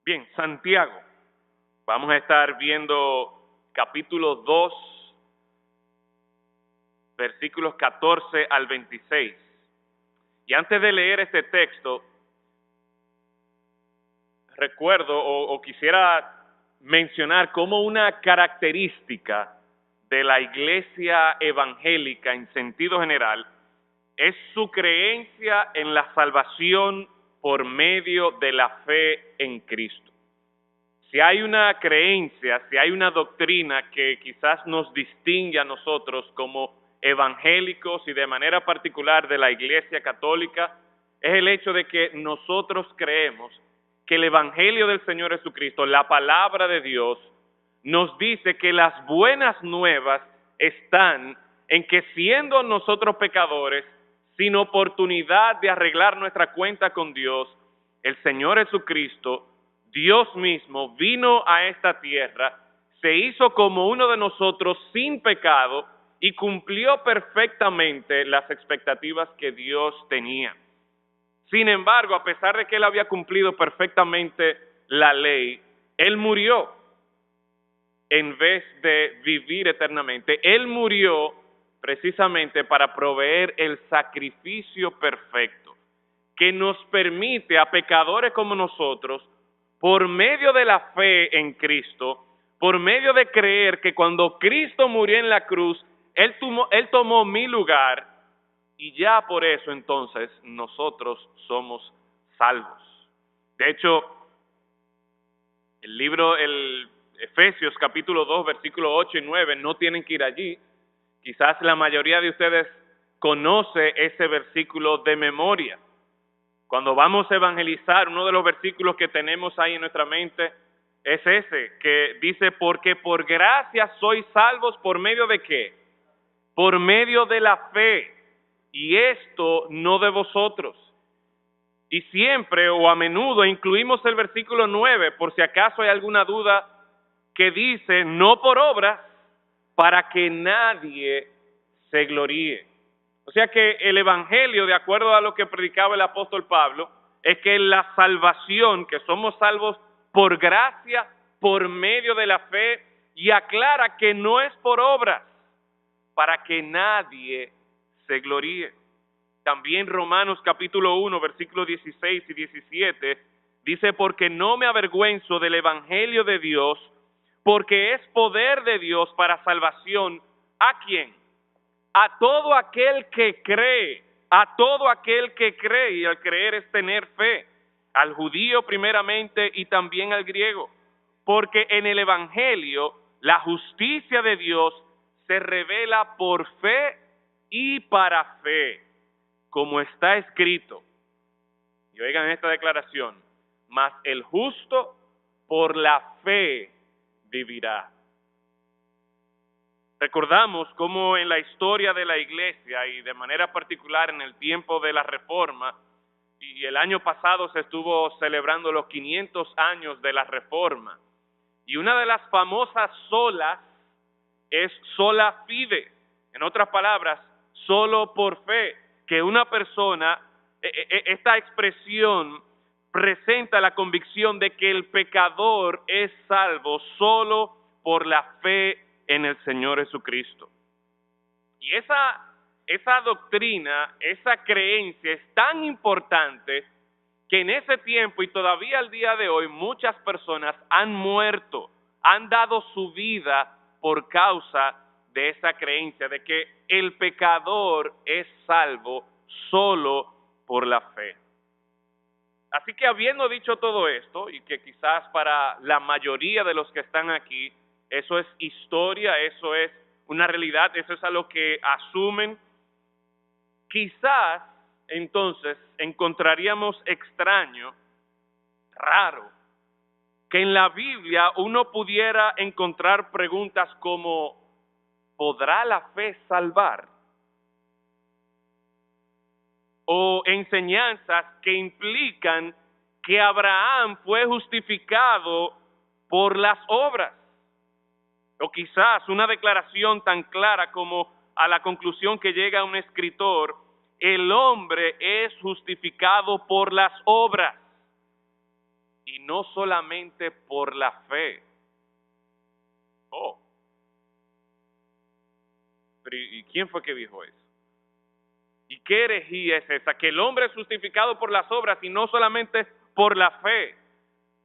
Bien, Santiago. Vamos a estar viendo capítulo 2, versículos 14 al 26. Y antes de leer este texto, recuerdo o quisiera mencionar como una característica de la iglesia evangélica en sentido general es su creencia en la salvación por medio de la fe en Cristo. Si hay una creencia, si hay una doctrina que quizás nos distingue a nosotros como evangélicos y de manera particular de la Iglesia Católica, es el hecho de que nosotros creemos que el Evangelio del Señor Jesucristo, la palabra de Dios, nos dice que las buenas nuevas están en que siendo nosotros pecadores, sin oportunidad de arreglar nuestra cuenta con Dios, el Señor Jesucristo, Dios mismo, vino a esta tierra, se hizo como uno de nosotros sin pecado y cumplió perfectamente las expectativas que Dios tenía. Sin embargo, a pesar de que él había cumplido perfectamente la ley, él murió en vez de vivir eternamente. Él murió precisamente para proveer el sacrificio perfecto que nos permite a pecadores como nosotros, por medio de la fe en Cristo, por medio de creer que cuando Cristo murió en la cruz, Él tomó mi lugar, y ya por eso entonces nosotros somos salvos. De hecho, el Efesios capítulo 2, versículos 8 y 9, no tienen que ir allí. Quizás la mayoría de ustedes conoce ese versículo de memoria. Cuando vamos a evangelizar, uno de los versículos que tenemos ahí en nuestra mente es ese, que dice, porque por gracia sois salvos, ¿por medio de qué? Por medio de la fe, y esto no de vosotros. Y siempre o a menudo incluimos el versículo 9, por si acaso hay alguna duda, que dice, no por obras, para que nadie se gloríe. O sea que el Evangelio, de acuerdo a lo que predicaba el apóstol Pablo, es que la salvación, que somos salvos por gracia, por medio de la fe, y aclara que no es por obras, para que nadie se gloríe. También Romanos capítulo 1, versículos 16 y 17, dice, porque no me avergüenzo del Evangelio de Dios, porque es poder de Dios para salvación. ¿A quién? A todo aquel que cree, a todo aquel que cree, y al creer es tener fe, al judío primeramente y también al griego, porque en el Evangelio la justicia de Dios se revela por fe y para fe, como está escrito. Y oigan esta declaración, mas el justo por la fe vivirá. Recordamos cómo en la historia de la iglesia y de manera particular en el tiempo de la Reforma, y el año pasado se estuvo celebrando los 500 años de la Reforma, y una de las famosas solas es sola fide, en otras palabras, solo por fe, que una persona, esta expresión presenta la convicción de que el pecador es salvo solo por la fe en el Señor Jesucristo. Y esa doctrina, esa creencia es tan importante que en ese tiempo y todavía al día de hoy muchas personas han muerto, han dado su vida por causa de esa creencia de que el pecador es salvo solo por la fe. Así que habiendo dicho todo esto, y que quizás para la mayoría de los que están aquí, eso es historia, eso es una realidad, eso es a lo que asumen, quizás entonces encontraríamos extraño, raro, que en la Biblia uno pudiera encontrar preguntas como, ¿podrá la fe salvar? O enseñanzas que implican que Abraham fue justificado por las obras. O quizás una declaración tan clara como a la conclusión que llega un escritor, el hombre es justificado por las obras. y no solamente por la fe. Oh, pero ¿y quién fue que dijo eso? ¿Y qué herejía es esa? Que el hombre es justificado por las obras y no solamente por la fe.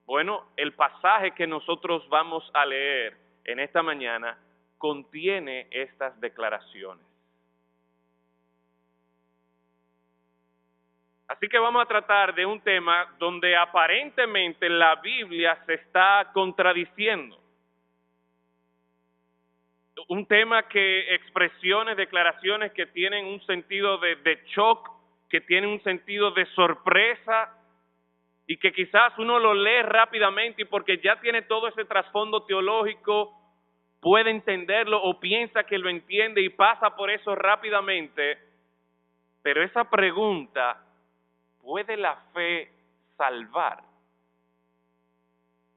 Bueno, el pasaje que nosotros vamos a leer en esta mañana contiene estas declaraciones. Así que vamos a tratar de un tema donde aparentemente la Biblia se está contradiciendo. Un tema que expresiones, declaraciones que tienen un sentido de shock, que tienen un sentido de sorpresa y que quizás uno lo lee rápidamente y porque ya tiene todo ese trasfondo teológico puede entenderlo o piensa que lo entiende y pasa por eso rápidamente. Pero esa pregunta, ¿puede la fe salvar?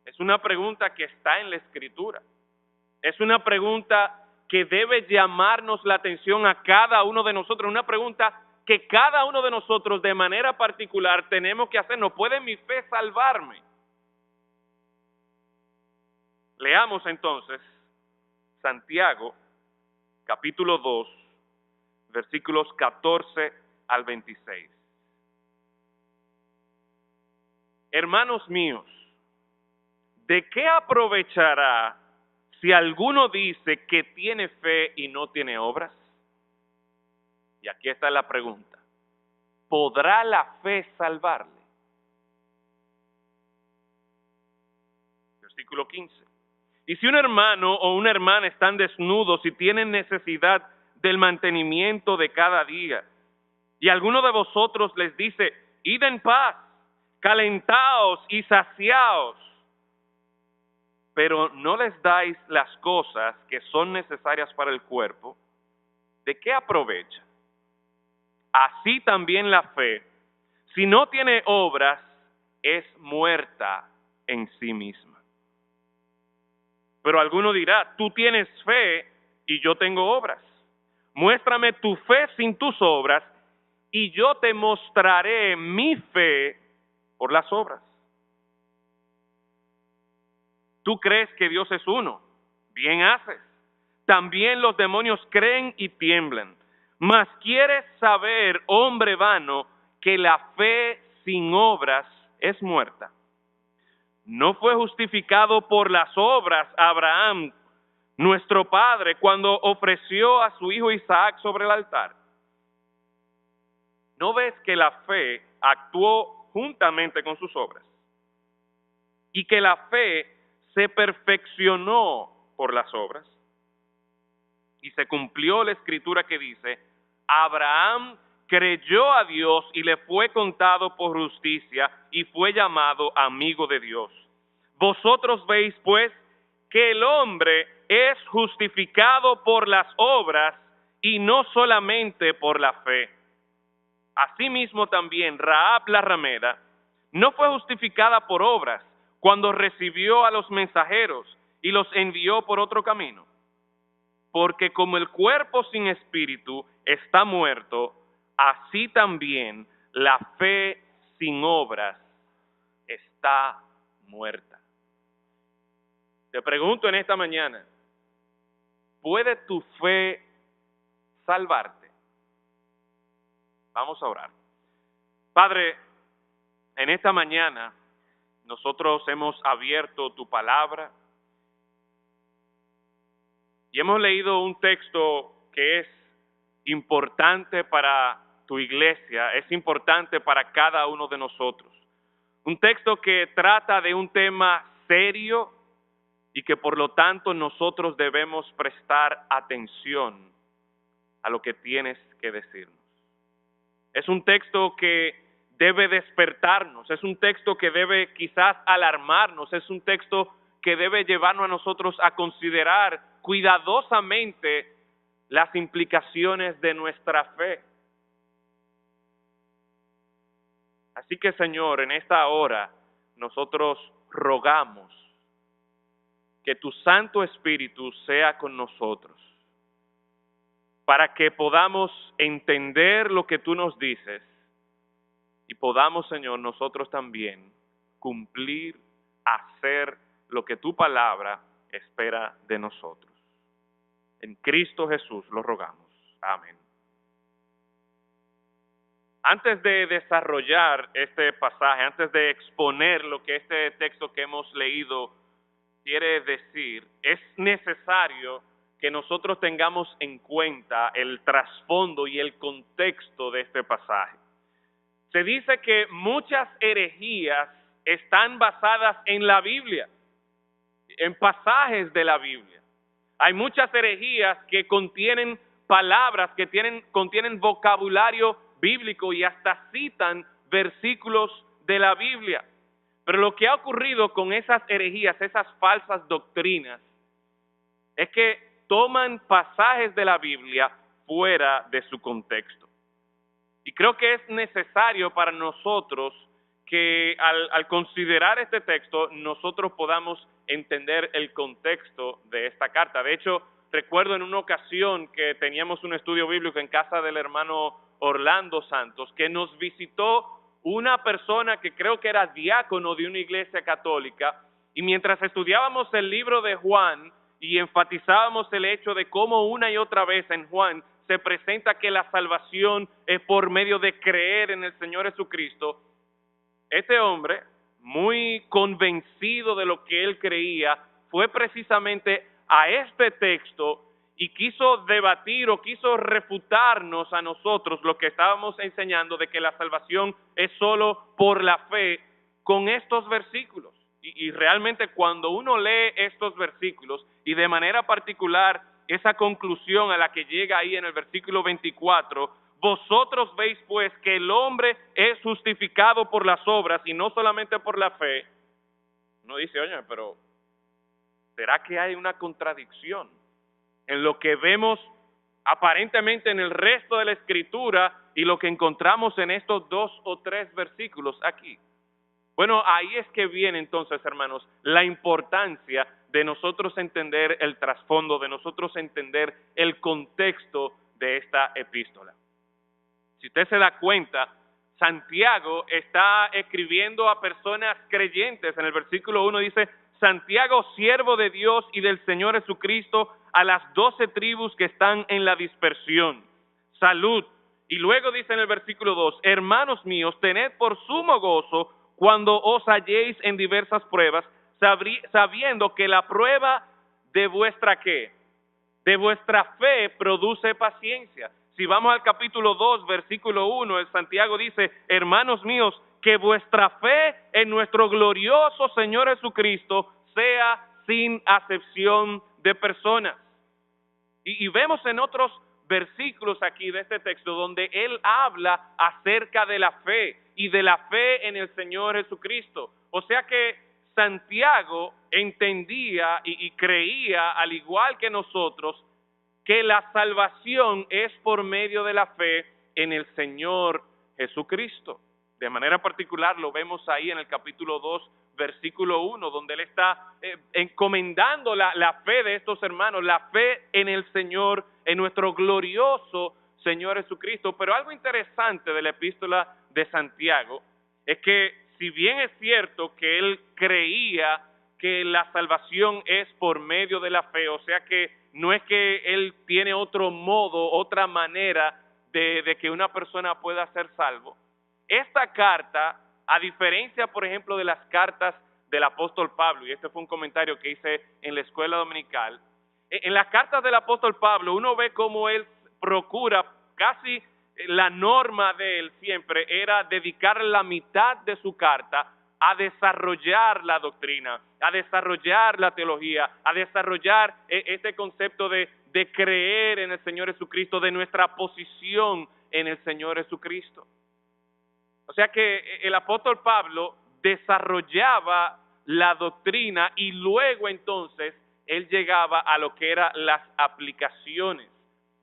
Es una pregunta que está en la Escritura. Es una pregunta que debe llamarnos la atención a cada uno de nosotros. Una pregunta que cada uno de nosotros de manera particular tenemos que hacernos. ¿Puede mi fe salvarme? Leamos entonces Santiago, capítulo 2, versículos 14 al 26. Hermanos míos, ¿de qué aprovechará si alguno dice que tiene fe y no tiene obras? Y aquí está la pregunta. ¿Podrá la fe salvarle? Versículo 15. Y si un hermano o una hermana están desnudos y tienen necesidad del mantenimiento de cada día, y alguno de vosotros les dice, id en paz, calentaos y saciaos, pero no les dais las cosas que son necesarias para el cuerpo, ¿de qué aprovecha? Así también la fe, si no tiene obras, es muerta en sí misma. Pero alguno dirá, tú tienes fe y yo tengo obras. Muéstrame tu fe sin tus obras y yo te mostraré mi fe por las obras. Tú crees que Dios es uno, bien haces. También los demonios creen y tiemblan. Mas quieres saber, hombre vano, que la fe sin obras es muerta. No fue justificado por las obras Abraham, nuestro padre, cuando ofreció a su hijo Isaac sobre el altar. ¿No ves que la fe actuó juntamente con sus obras? Y que la fe se perfeccionó por las obras. Y se cumplió la escritura que dice, Abraham creyó a Dios y le fue contado por justicia y fue llamado amigo de Dios. Vosotros veis pues que el hombre es justificado por las obras y no solamente por la fe. Asimismo también Rahab la ramera no fue justificada por obras cuando recibió a los mensajeros y los envió por otro camino. Porque como el cuerpo sin espíritu está muerto, así también la fe sin obras está muerta. Te pregunto en esta mañana, ¿puede tu fe salvarte? Vamos a orar. Padre, en esta mañana nosotros hemos abierto tu palabra y hemos leído un texto que es importante para tu iglesia, es importante para cada uno de nosotros. Un texto que trata de un tema serio y que por lo tanto nosotros debemos prestar atención a lo que tienes que decirnos. Es un texto que debe despertarnos, es un texto que debe quizás alarmarnos, es un texto que debe llevarnos a nosotros a considerar cuidadosamente las implicaciones de nuestra fe. Así que, Señor, en esta hora nosotros rogamos que tu Santo Espíritu sea con nosotros, para que podamos entender lo que tú nos dices y podamos, Señor, nosotros también cumplir, hacer lo que tu palabra espera de nosotros. En Cristo Jesús lo rogamos. Amén. Antes de desarrollar este pasaje, antes de exponer lo que este texto que hemos leído quiere decir, es necesario que nosotros tengamos en cuenta el trasfondo y el contexto de este pasaje. Se dice que muchas herejías están basadas en la Biblia, en pasajes de la Biblia. Hay muchas herejías que contienen palabras, que contienen vocabulario bíblico y hasta citan versículos de la Biblia. Pero lo que ha ocurrido con esas herejías, esas falsas doctrinas, es que toman pasajes de la Biblia fuera de su contexto. Y creo que es necesario para nosotros que al considerar este texto, nosotros podamos entender el contexto de esta carta. De hecho, recuerdo en una ocasión que teníamos un estudio bíblico en casa del hermano Orlando Santos, que nos visitó una persona que creo que era diácono de una iglesia católica, y mientras estudiábamos el libro de Juan y enfatizábamos el hecho de cómo una y otra vez en Juan se presenta que la salvación es por medio de creer en el Señor Jesucristo, este hombre, muy convencido de lo que él creía, fue precisamente a este texto y quiso debatir o quiso refutarnos a nosotros lo que estábamos enseñando de que la salvación es solo por la fe con estos versículos. Y realmente cuando uno lee estos versículos y de manera particular esa conclusión a la que llega ahí en el versículo 24, vosotros veis pues que el hombre es justificado por las obras y no solamente por la fe. Uno dice, oye, pero ¿será que hay una contradicción en lo que vemos aparentemente en el resto de la Escritura y lo que encontramos en estos 2 o 3 versículos aquí? Bueno, ahí es que viene entonces, hermanos, la importancia de nosotros entender el trasfondo, de nosotros entender el contexto de esta epístola. Si usted se da cuenta, Santiago está escribiendo a personas creyentes. En el versículo 1 dice, Santiago, siervo de Dios y del Señor Jesucristo, a las 12 tribus que están en la dispersión. Salud. Y luego dice en el versículo 2, hermanos míos, tened por sumo gozo cuando os halléis en diversas pruebas, sabiendo que la prueba de vuestra ¿qué? De vuestra fe produce paciencia. Si vamos al capítulo 2, versículo 1, el Santiago dice, hermanos míos, que vuestra fe en nuestro glorioso Señor Jesucristo sea sin acepción de personas. Y vemos en otros versículos aquí de este texto donde él habla acerca de la fe y de la fe en el Señor Jesucristo. O sea que Santiago entendía y creía, al igual que nosotros, que la salvación es por medio de la fe en el Señor Jesucristo. De manera particular lo vemos ahí en el capítulo 2, versículo 1, donde él está encomendando la fe de estos hermanos, la fe en el Señor, en nuestro glorioso Señor Jesucristo. Pero algo interesante de la epístola de Santiago es que si bien es cierto que él creía que la salvación es por medio de la fe, o sea que no es que él tiene otro modo, otra manera de que una persona pueda ser salvo. Esta carta, a diferencia, por ejemplo, de las cartas del apóstol Pablo, y este fue un comentario que hice en la escuela dominical, en las cartas del apóstol Pablo uno ve cómo él procura, casi la norma de él siempre era dedicar la mitad de su carta a desarrollar la doctrina, a desarrollar la teología, a desarrollar este concepto de creer en el Señor Jesucristo, de nuestra posición en el Señor Jesucristo. O sea que el apóstol Pablo desarrollaba la doctrina y luego entonces él llegaba a lo que eran las aplicaciones,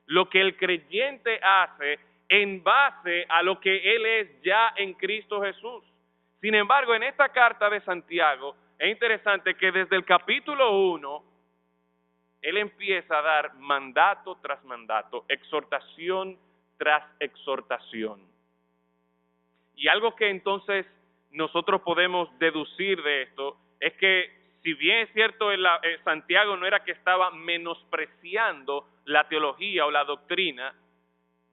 lo que el creyente hace en base a lo que él es ya en Cristo Jesús. Sin embargo, en esta carta de Santiago es interesante que desde el capítulo 1 él empieza a dar mandato tras mandato, exhortación tras exhortación. Y algo que entonces nosotros podemos deducir de esto es que, si bien es cierto, Santiago no era que estaba menospreciando la teología o la doctrina,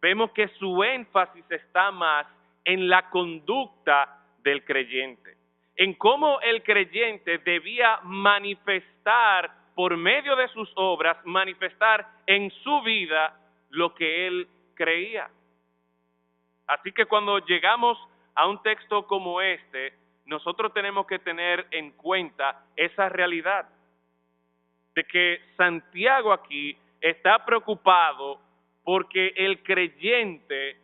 vemos que su énfasis está más en la conducta del creyente, en cómo el creyente debía manifestar por medio de sus obras, manifestar en su vida lo que él creía. Así que cuando llegamos a un texto como este, nosotros tenemos que tener en cuenta esa realidad de que Santiago aquí está preocupado porque el creyente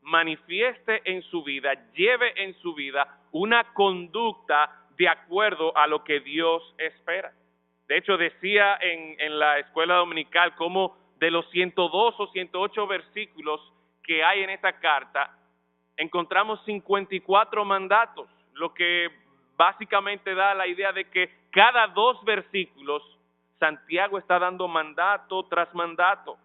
manifieste en su vida, lleve en su vida una conducta de acuerdo a lo que Dios espera. De hecho, decía en la escuela dominical como de los 102 o 108 versículos que hay en esta carta, encontramos 54 mandatos, lo que básicamente da la idea de que cada 2 versículos Santiago está dando mandato tras mandato.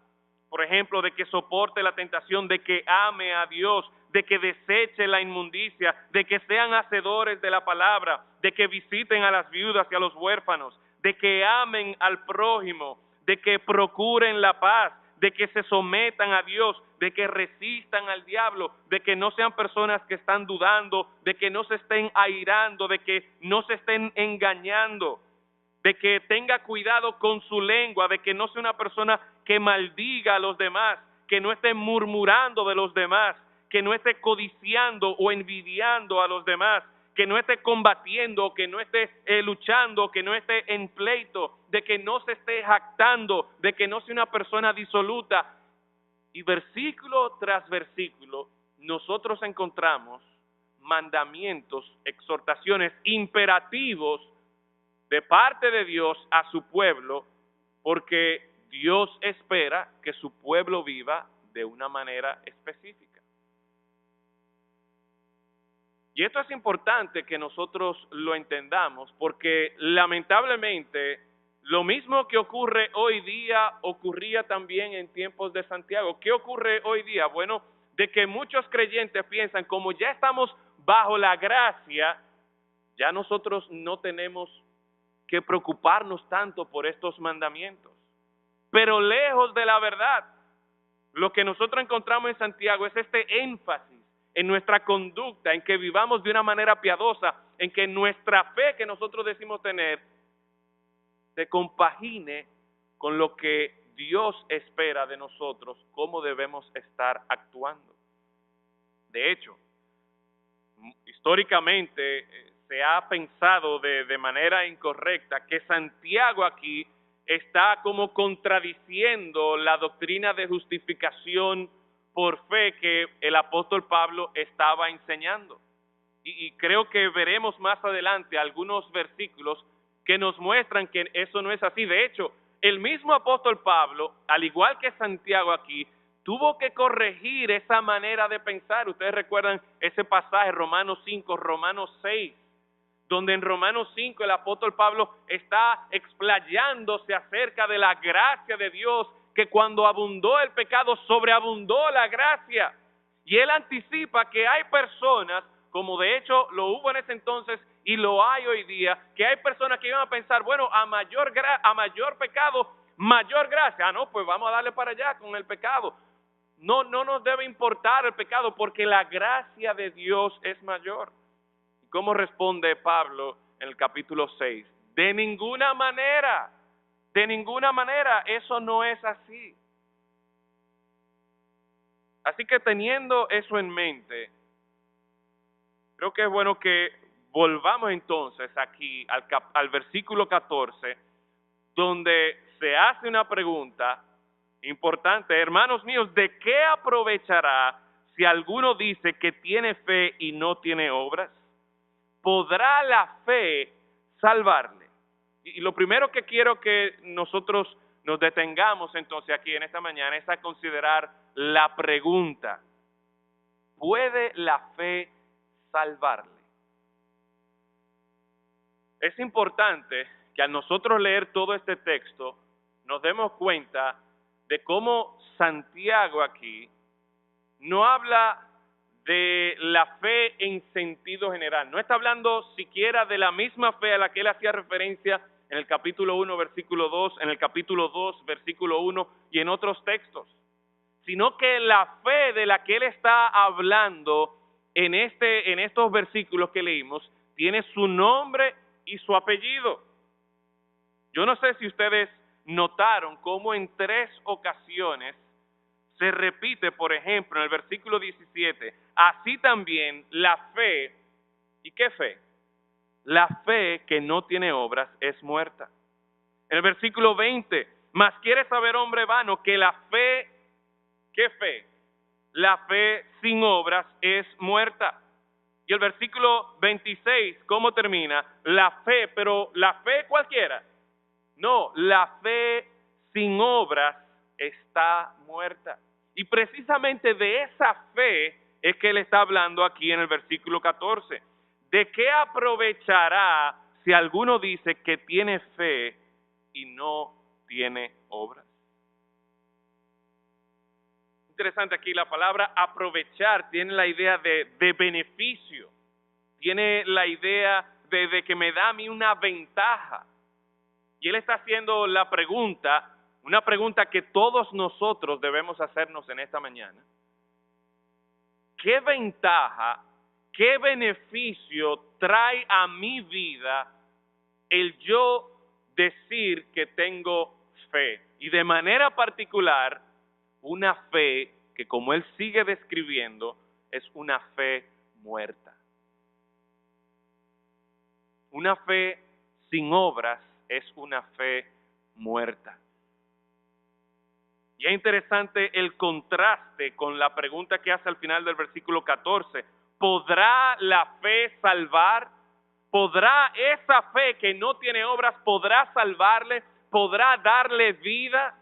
Por ejemplo, de que soporte la tentación, de que ame a Dios, de que deseche la inmundicia, de que sean hacedores de la palabra, de que visiten a las viudas y a los huérfanos, de que amen al prójimo, de que procuren la paz, de que se sometan a Dios, de que resistan al diablo, de que no sean personas que están dudando, de que no se estén airando, de que no se estén engañando, de que tenga cuidado con su lengua, de que no sea una persona que maldiga a los demás, que no esté murmurando de los demás, que no esté codiciando o envidiando a los demás, que no esté combatiendo, que no esté luchando, que no esté en pleito, de que no se esté jactando, de que no sea una persona disoluta. Y versículo tras versículo nosotros encontramos mandamientos, exhortaciones, imperativos de parte de Dios a su pueblo, porque Dios espera que su pueblo viva de una manera específica. Y esto es importante que nosotros lo entendamos, porque lamentablemente lo mismo que ocurre hoy día ocurría también en tiempos de Santiago. ¿Qué ocurre hoy día? Bueno, de que muchos creyentes piensan, como ya estamos bajo la gracia, ya nosotros no tenemos que preocuparnos tanto por estos mandamientos. Pero lejos de la verdad, lo que nosotros encontramos en Santiago es este énfasis en nuestra conducta, en que vivamos de una manera piadosa, en que nuestra fe que nosotros decimos tener se compagine con lo que Dios espera de nosotros, cómo debemos estar actuando. De hecho, históricamente se ha pensado de manera incorrecta que Santiago aquí está como contradiciendo la doctrina de justificación por fe que el apóstol Pablo estaba enseñando. Y creo que veremos más adelante algunos versículos que nos muestran que eso no es así. De hecho, el mismo apóstol Pablo, al igual que Santiago aquí, tuvo que corregir esa manera de pensar. Ustedes recuerdan ese pasaje, Romanos 5, Romanos 6, donde en Romanos 5 el apóstol Pablo está explayándose acerca de la gracia de Dios, que cuando abundó el pecado, sobreabundó la gracia. Y él anticipa que hay personas, como de hecho lo hubo en ese entonces y lo hay hoy día, que hay personas que iban a pensar, bueno, a mayor pecado, mayor gracia. Ah, no, pues vamos a darle para allá con el pecado. No nos debe importar el pecado, porque la gracia de Dios es mayor. ¿Y cómo responde Pablo en el capítulo 6? De ninguna manera, eso no es así. Así que teniendo eso en mente, creo que es bueno que volvamos entonces aquí al versículo 14, donde se hace una pregunta importante. Hermanos míos, ¿de qué aprovechará si alguno dice que tiene fe y no tiene obras? ¿Podrá la fe salvarle? Y lo primero que quiero que nosotros nos detengamos entonces aquí en esta mañana es a considerar la pregunta: ¿puede la fe salvarle? Es importante que al nosotros leer todo este texto nos demos cuenta de cómo Santiago aquí no habla de la fe en sentido general. No está hablando siquiera de la misma fe a la que él hacía referencia en el capítulo 1, versículo 2, en el capítulo 2, versículo 1 y en otros textos, sino que la fe de la que él está hablando en estos versículos que leímos tiene su nombre y su apellido. Yo no sé si ustedes notaron cómo en 3 ocasiones se repite, por ejemplo, en el versículo 17, así también la fe. ¿Y qué fe? La fe que no tiene obras es muerta. En el versículo 20, mas quiere saber, hombre vano, que la fe, ¿qué fe? La fe sin obras es muerta. Y el versículo 26, ¿cómo termina? La fe, pero la fe cualquiera. No, la fe sin obras está muerta. Y precisamente de esa fe es que él está hablando aquí en el versículo 14. ¿De qué aprovechará si alguno dice que tiene fe y no tiene obras? Interesante aquí, la palabra aprovechar tiene la idea de beneficio, tiene la idea de que me da a mí una ventaja. Y él está haciendo la pregunta, una pregunta que todos nosotros debemos hacernos en esta mañana. ¿Qué ventaja, qué beneficio trae a mi vida el yo decir que tengo fe? Y de manera particular, una fe que, como él sigue describiendo, es una fe muerta. Una fe sin obras es una fe muerta. Y es interesante el contraste con la pregunta que hace al final del versículo 14. ¿Podrá la fe salvar? ¿Podrá esa fe que no tiene obras, podrá salvarle? ¿Podrá darle vida?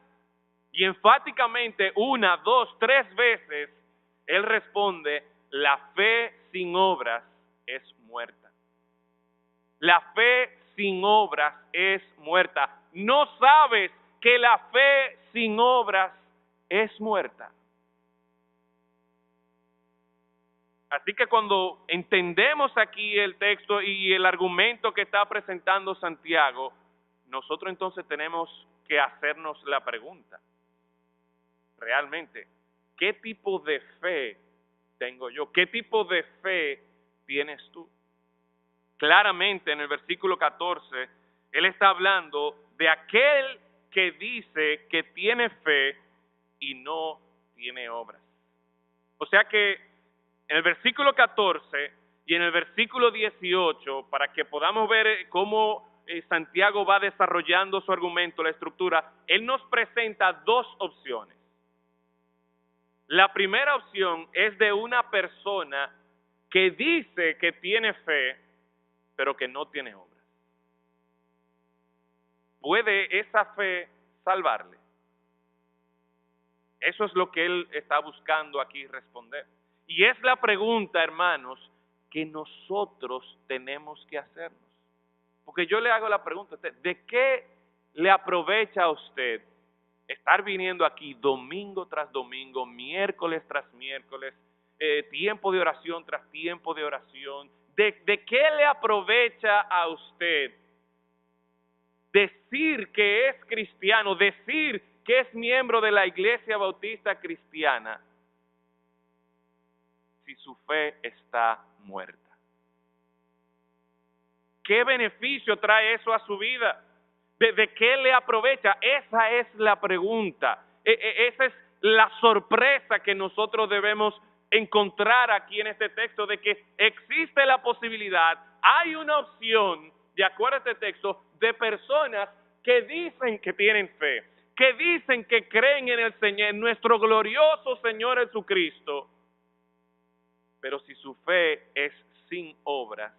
Y enfáticamente 1, 2, 3 veces, él responde, la fe sin obras es muerta. La fe sin obras es muerta. ¿No sabes que la fe sin obras es muerta? Así que cuando entendemos aquí el texto y el argumento que está presentando Santiago, nosotros entonces tenemos que hacernos la pregunta. Realmente, ¿qué tipo de fe tengo yo? ¿Qué tipo de fe tienes tú? Claramente en el versículo 14, él está hablando de aquel que dice que tiene fe y no tiene obras. O sea que en el versículo 14 y en el versículo 18, para que podamos ver cómo Santiago va desarrollando su argumento, la estructura, él nos presenta 2 opciones. La primera opción es de una persona que dice que tiene fe, pero que no tiene obras. ¿Puede esa fe salvarle? Eso es lo que él está buscando aquí responder. Y es la pregunta, hermanos, que nosotros tenemos que hacernos. Porque yo le hago la pregunta a usted, ¿de qué le aprovecha a usted estar viniendo aquí domingo tras domingo, miércoles tras miércoles, tiempo de oración tras tiempo de oración? ¿De qué le aprovecha a usted decir que es cristiano, decir que es miembro de la Iglesia Bautista Cristiana, si su fe está muerta? ¿Qué beneficio trae eso a su vida? ¿De qué le aprovecha? Esa es la pregunta. Esa es la sorpresa que nosotros debemos encontrar aquí en este texto, de que existe la posibilidad, hay una opción, de acuerdo a este texto, de personas que dicen que tienen fe, que dicen que creen en el Señor, en nuestro glorioso Señor Jesucristo, pero si su fe es sin obras,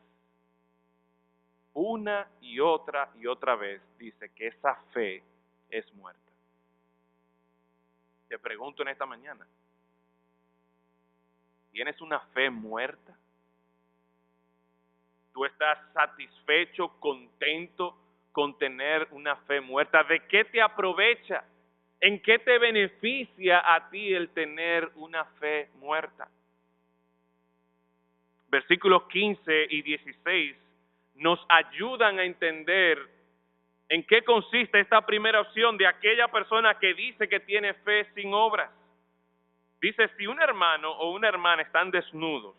una y otra vez dice que esa fe es muerta. Te pregunto en esta mañana, ¿tienes una fe muerta? ¿Tú estás satisfecho, contento con tener una fe muerta? ¿De qué te aprovecha? ¿En qué te beneficia a ti el tener una fe muerta? versículos 15 y 16, nos ayudan a entender en qué consiste esta primera opción de aquella persona que dice que tiene fe sin obras. Dice, si un hermano o una hermana están desnudos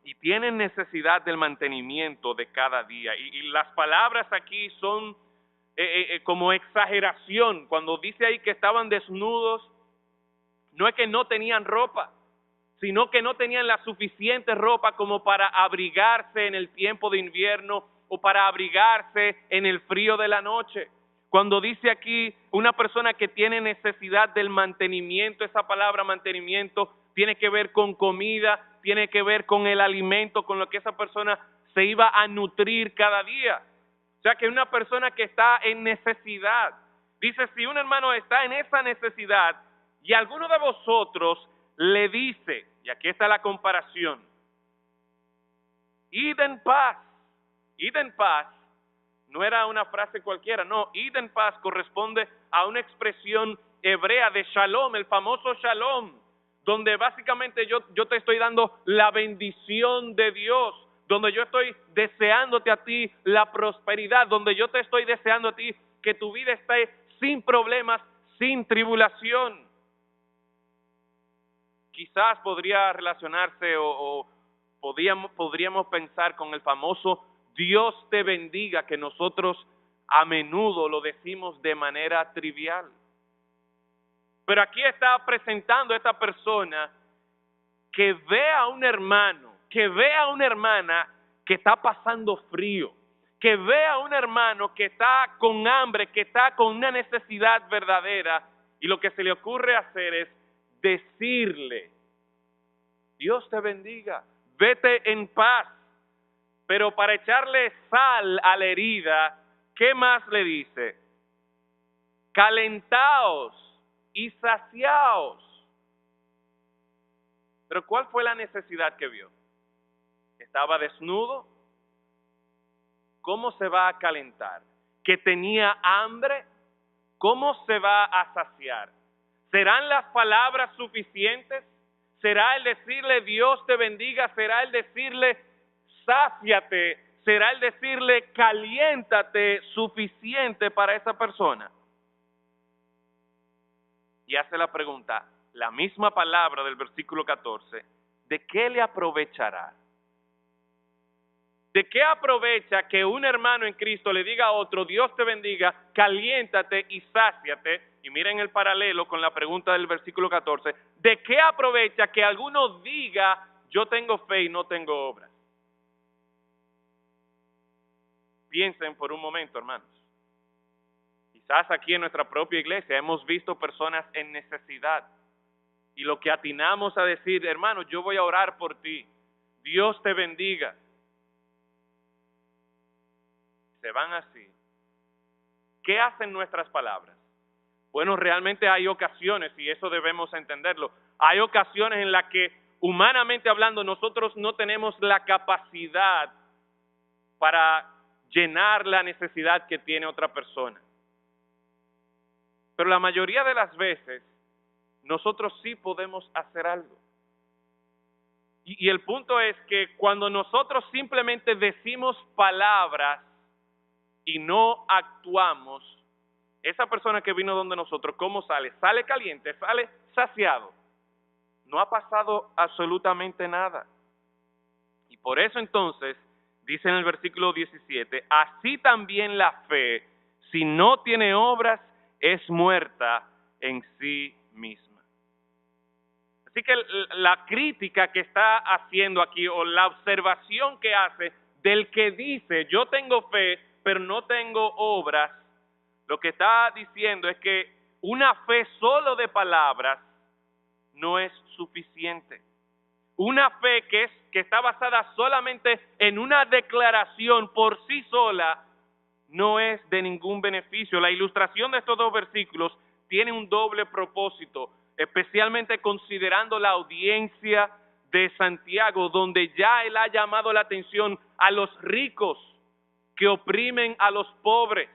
y tienen necesidad del mantenimiento de cada día, y las palabras aquí son como exageración. Cuando dice ahí que estaban desnudos, no es que no tenían ropa, sino que no tenían la suficiente ropa como para abrigarse en el tiempo de invierno o para abrigarse en el frío de la noche. Cuando dice aquí una persona que tiene necesidad del mantenimiento, esa palabra mantenimiento tiene que ver con comida, tiene que ver con el alimento, con lo que esa persona se iba a nutrir cada día. O sea que una persona que está en necesidad. Dice, si un hermano está en esa necesidad y alguno de vosotros le dice, y aquí está la comparación, id en paz. Id en paz no era una frase cualquiera, no, id en paz corresponde a una expresión hebrea de shalom, el famoso shalom, donde básicamente yo te estoy dando la bendición de Dios, donde yo estoy deseándote a ti la prosperidad, donde yo te estoy deseando a ti que tu vida esté sin problemas, sin tribulación. Quizás podría relacionarse o podríamos pensar con el famoso Dios te bendiga, que nosotros a menudo lo decimos de manera trivial. Pero aquí está presentando a esta persona que ve a un hermano, que ve a una hermana que está pasando frío, que ve a un hermano que está con hambre, que está con una necesidad verdadera, y lo que se le ocurre hacer es decirle, Dios te bendiga, vete en paz. Pero para echarle sal a la herida, ¿qué más le dice? Calentaos y saciaos. Pero ¿cuál fue la necesidad que vio? ¿Estaba desnudo? ¿Cómo se va a calentar? ¿Que tenía hambre? ¿Cómo se va a saciar? ¿Serán las palabras suficientes? ¿Será el decirle Dios te bendiga? ¿Será el decirle sáciate? ¿Será el decirle caliéntate suficiente para esa persona? Y hace la pregunta, la misma palabra del versículo 14, ¿de qué le aprovechará? ¿De qué aprovecha que un hermano en Cristo le diga a otro, Dios te bendiga, caliéntate y sáciate? Y miren el paralelo con la pregunta del versículo 14. ¿De qué aprovecha que alguno diga, yo tengo fe y no tengo obras? Piensen por un momento, hermanos. Quizás aquí en nuestra propia iglesia hemos visto personas en necesidad. Y lo que atinamos a decir, hermano, yo voy a orar por ti. Dios te bendiga. Se van así. ¿Qué hacen nuestras palabras? Bueno, realmente hay ocasiones, y eso debemos entenderlo, hay ocasiones en las que, humanamente hablando, nosotros no tenemos la capacidad para llenar la necesidad que tiene otra persona. Pero la mayoría de las veces, nosotros sí podemos hacer algo. Y el punto es que cuando nosotros simplemente decimos palabras y no actuamos, esa persona que vino donde nosotros, ¿cómo sale? Sale caliente, sale saciado. No ha pasado absolutamente nada. Y por eso entonces, dice en el versículo 17, así también la fe, si no tiene obras, es muerta en sí misma. Así que la crítica que está haciendo aquí, o la observación que hace del que dice, yo tengo fe, pero no tengo obras, lo que está diciendo es que una fe solo de palabras no es suficiente. Una fe que está basada solamente en una declaración por sí sola no es de ningún beneficio. La ilustración de estos dos versículos tiene un doble propósito, especialmente considerando la audiencia de Santiago, donde ya él ha llamado la atención a los ricos que oprimen a los pobres.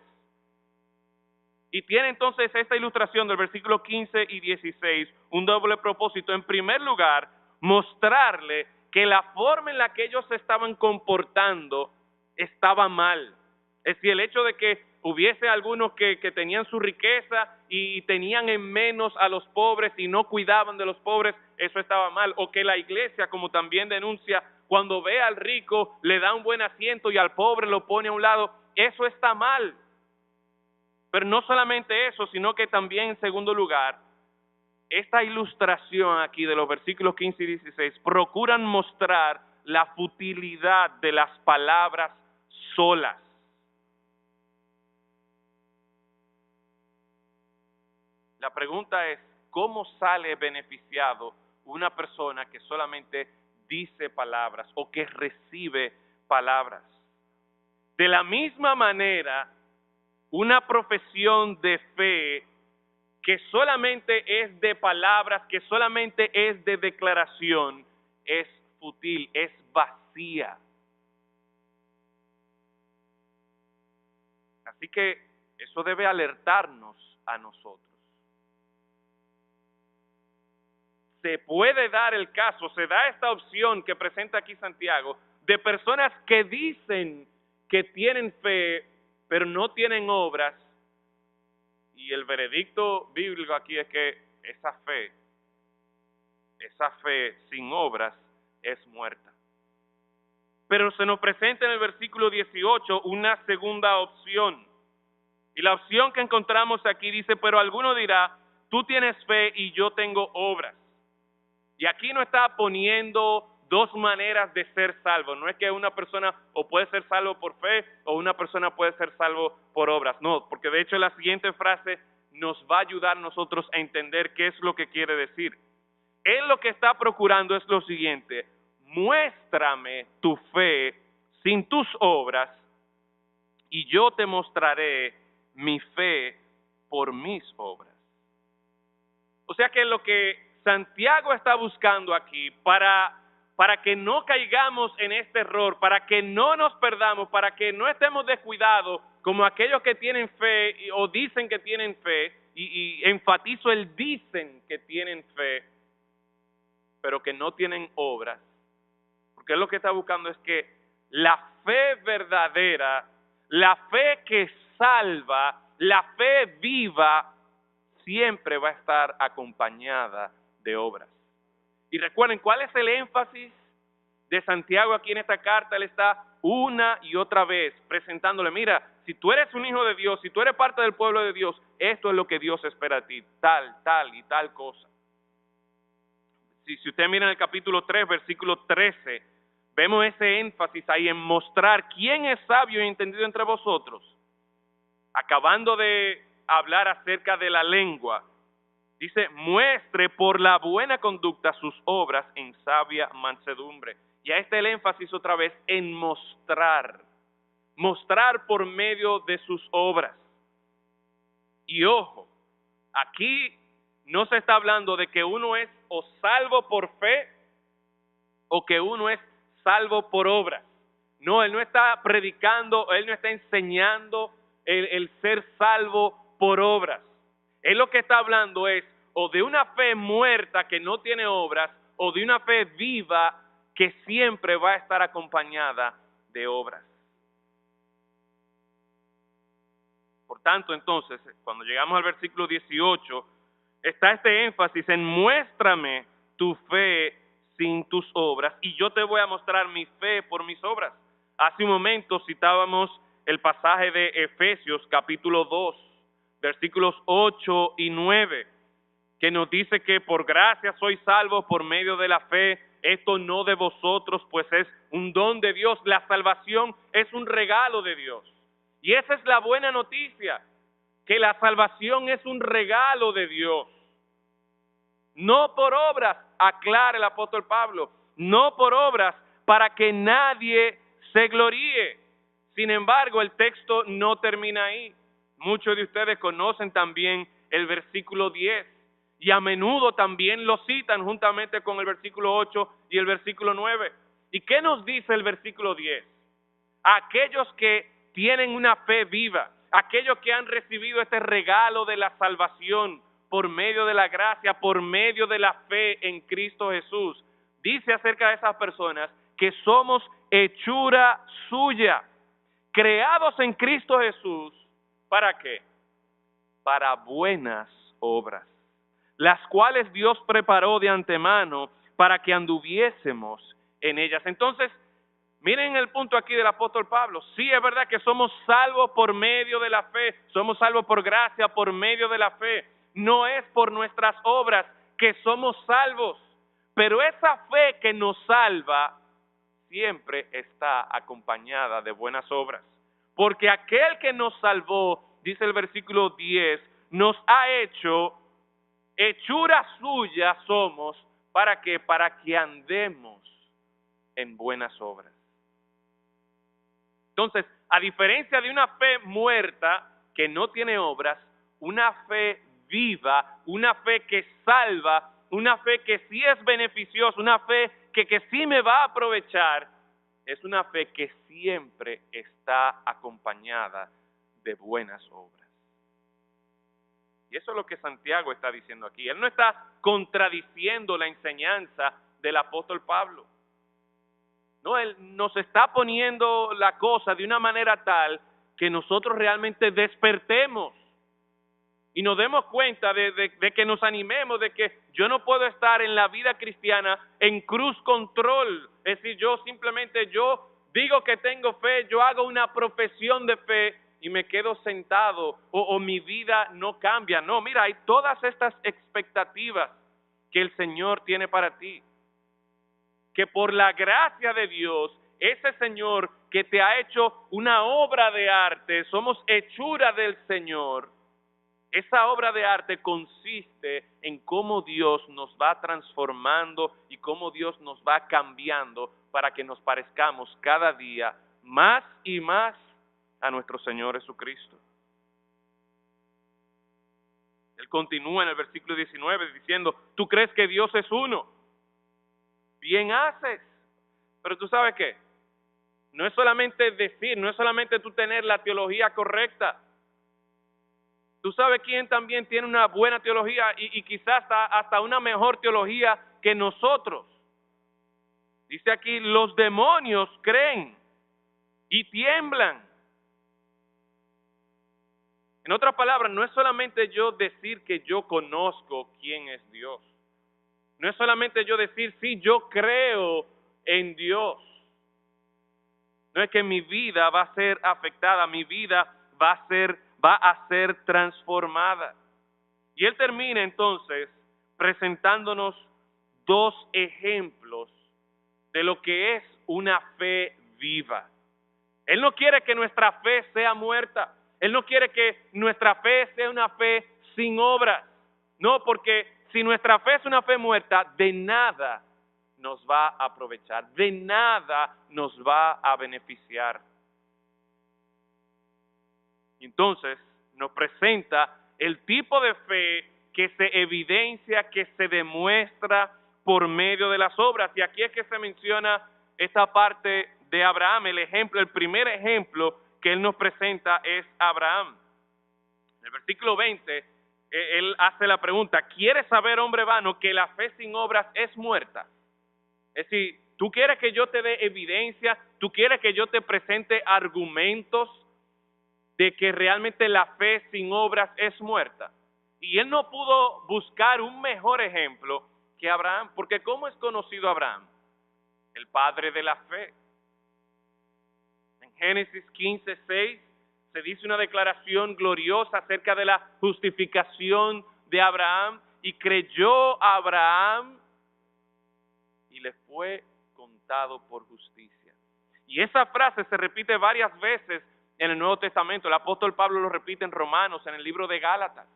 Y tiene entonces esta ilustración del versículo 15 y 16 un doble propósito. En primer lugar, mostrarle que la forma en la que ellos se estaban comportando estaba mal. Es decir, el hecho de que hubiese algunos que tenían su riqueza y tenían en menos a los pobres y no cuidaban de los pobres, eso estaba mal. O que la iglesia, como también denuncia, cuando ve al rico le da un buen asiento y al pobre lo pone a un lado, eso está mal. Pero no solamente eso, sino que también en segundo lugar, esta ilustración aquí de los versículos 15 y 16 procuran mostrar la futilidad de las palabras solas. La pregunta es, ¿cómo sale beneficiado una persona que solamente dice palabras o que recibe palabras? De la misma manera, una profesión de fe que solamente es de palabras, que solamente es de declaración, es fútil, es vacía. Así que eso debe alertarnos a nosotros. Se puede dar el caso, se da esta opción que presenta aquí Santiago, de personas que dicen que tienen fe, pero no tienen obras, y el veredicto bíblico aquí es que esa fe sin obras es muerta. Pero se nos presenta en el versículo 18 una segunda opción, y la opción que encontramos aquí dice, pero alguno dirá, tú tienes fe y yo tengo obras. Y aquí no está poniendo dos maneras de ser salvo. No es que una persona o puede ser salvo por fe o una persona puede ser salvo por obras. No, porque de hecho la siguiente frase nos va a ayudar a nosotros a entender qué es lo que quiere decir. Él lo que está procurando es lo siguiente: muéstrame tu fe sin tus obras y yo te mostraré mi fe por mis obras. O sea que lo que Santiago está buscando aquí para que no caigamos en este error, para que no nos perdamos, para que no estemos descuidados como aquellos que tienen fe o dicen que tienen fe, y enfatizo el dicen que tienen fe, pero que no tienen obras. Porque él lo que está buscando es que la fe verdadera, la fe que salva, la fe viva, siempre va a estar acompañada de obras. Y recuerden, ¿cuál es el énfasis de Santiago aquí en esta carta? Él está una y otra vez presentándole, mira, si tú eres un hijo de Dios, si tú eres parte del pueblo de Dios, esto es lo que Dios espera de ti, tal y tal cosa. Si usted mira en el capítulo 3, versículo 13, vemos ese énfasis ahí en mostrar quién es sabio y entendido entre vosotros. Acabando de hablar acerca de la lengua, dice, muestre por la buena conducta sus obras en sabia mansedumbre. Y ahí está el énfasis otra vez en mostrar por medio de sus obras. Y ojo, aquí no se está hablando de que uno es o salvo por fe o que uno es salvo por obras. No, él no está predicando, él no está enseñando el ser salvo por obras. Él lo que está hablando es o de una fe muerta que no tiene obras o de una fe viva que siempre va a estar acompañada de obras. Por tanto, entonces, cuando llegamos al versículo 18, está este énfasis en muéstrame tu fe sin tus obras y yo te voy a mostrar mi fe por mis obras. Hace un momento citábamos el pasaje de Efesios capítulo 2, versículos 8 y 9, que nos dice que por gracia sois salvos por medio de la fe, esto no de vosotros, pues es un don de Dios. La salvación es un regalo de Dios. Y esa es la buena noticia, que la salvación es un regalo de Dios. No por obras, aclara el apóstol Pablo, no por obras para que nadie se gloríe. Sin embargo, el texto no termina ahí. Muchos de ustedes conocen también el versículo 10 y a menudo también lo citan juntamente con el versículo 8 y el versículo 9. ¿Y qué nos dice el versículo 10? Aquellos que tienen una fe viva, aquellos que han recibido este regalo de la salvación por medio de la gracia, por medio de la fe en Cristo Jesús, dice acerca de esas personas que somos hechura suya, creados en Cristo Jesús. ¿Para qué? Para buenas obras, las cuales Dios preparó de antemano para que anduviésemos en ellas. Entonces, miren el punto aquí del apóstol Pablo. Sí, es verdad que somos salvos por medio de la fe, somos salvos por gracia, por medio de la fe. No es por nuestras obras que somos salvos, pero esa fe que nos salva siempre está acompañada de buenas obras. Porque aquel que nos salvó, dice el versículo 10, nos ha hecho hechura suya somos. ¿Para qué? Para que andemos en buenas obras. Entonces, a diferencia de una fe muerta que no tiene obras, una fe viva, una fe que salva, una fe que sí es beneficiosa, una fe que sí me va a aprovechar, es una fe que siempre está acompañada de buenas obras. Y eso es lo que Santiago está diciendo aquí. Él no está contradiciendo la enseñanza del apóstol Pablo. No, él nos está poniendo la cosa de una manera tal que nosotros realmente despertemos y nos demos cuenta de que nos animemos, de que yo no puedo estar en la vida cristiana en cruise control. Es decir, yo digo que tengo fe, yo hago una profesión de fe y me quedo sentado o mi vida no cambia. No, mira, hay todas estas expectativas que el Señor tiene para ti. Que por la gracia de Dios, ese Señor que te ha hecho una obra de arte, somos hechura del Señor. Esa obra de arte consiste en cómo Dios nos va transformando y cómo Dios nos va cambiando para que nos parezcamos cada día más y más a nuestro Señor Jesucristo. Él continúa en el versículo 19 diciendo, ¿tú crees que Dios es uno? Bien haces. Pero tú sabes qué, no es solamente decir, no es solamente tú tener la teología correcta. Tú sabes quién también tiene una buena teología y quizás hasta una mejor teología que nosotros. Dice aquí, los demonios creen y tiemblan. En otras palabras, no es solamente yo decir que yo conozco quién es Dios. No es solamente yo decir, sí, yo creo en Dios. No es que mi vida va a ser afectada, mi vida va a ser transformada. Y él termina entonces presentándonos dos ejemplos de lo que es una fe viva. Él no quiere que nuestra fe sea muerta. Él no quiere que nuestra fe sea una fe sin obras. No, porque si nuestra fe es una fe muerta, de nada nos va a aprovechar, de nada nos va a beneficiar. Entonces, nos presenta el tipo de fe que se evidencia, que se demuestra por medio de las obras. Y aquí es que se menciona esta parte de Abraham, el primer ejemplo que él nos presenta es Abraham. En el versículo 20, él hace la pregunta, ¿quieres saber, hombre vano, que la fe sin obras es muerta? Es decir, ¿tú quieres que yo te dé evidencia? ¿Tú quieres que yo te presente argumentos de que realmente la fe sin obras es muerta? Y él no pudo buscar un mejor ejemplo que Abraham, porque ¿cómo es conocido Abraham? El padre de la fe. En Génesis 15:6 se dice una declaración gloriosa acerca de la justificación de Abraham, y creyó Abraham y le fue contado por justicia. Y esa frase se repite varias veces en el Nuevo Testamento. El apóstol Pablo lo repite en Romanos, en el libro de Gálatas.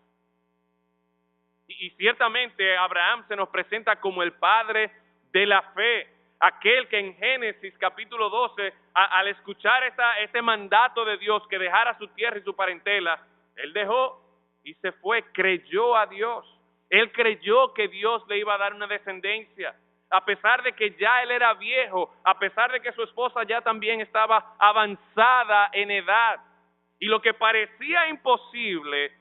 Y ciertamente Abraham se nos presenta como el padre de la fe, aquel que en Génesis capítulo 12, al escuchar este mandato de Dios que dejara su tierra y su parentela, él dejó y se fue, creyó a Dios. Él creyó que Dios le iba a dar una descendencia, a pesar de que ya él era viejo, a pesar de que su esposa ya también estaba avanzada en edad. Y lo que parecía imposible,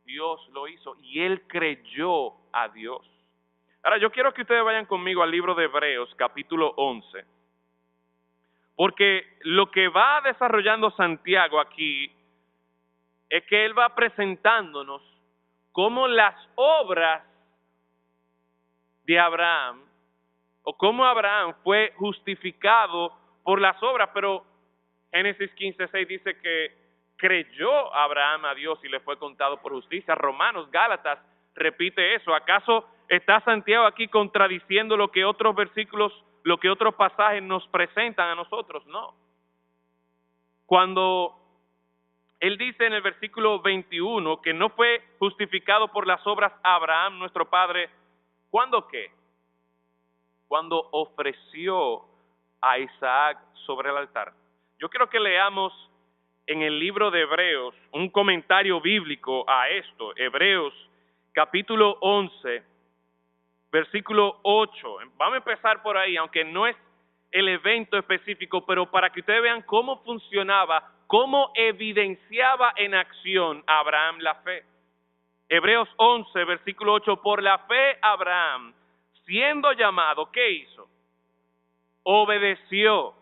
Dios lo hizo y él creyó a Dios. Ahora, yo quiero que ustedes vayan conmigo al libro de Hebreos, capítulo 11, porque lo que va desarrollando Santiago aquí es que él va presentándonos cómo las obras de Abraham, o cómo Abraham fue justificado por las obras, pero Génesis 15:6 dice que creyó Abraham a Dios y le fue contado por justicia. Romanos, Gálatas repite eso. ¿Acaso está Santiago aquí contradiciendo lo que otros versículos, lo que otros pasajes nos presentan a nosotros? No. Cuando él dice en el versículo 21 que no fue justificado por las obras Abraham, nuestro padre, ¿cuándo qué? Cuando ofreció a Isaac sobre el altar. Yo quiero que leamos en el libro de Hebreos un comentario bíblico a esto. Hebreos capítulo 11, versículo 8. Vamos a empezar por ahí, aunque no es el evento específico, pero para que ustedes vean cómo funcionaba, cómo evidenciaba en acción Abraham la fe. Hebreos 11, versículo 8, por la fe Abraham, siendo llamado, ¿qué hizo? Obedeció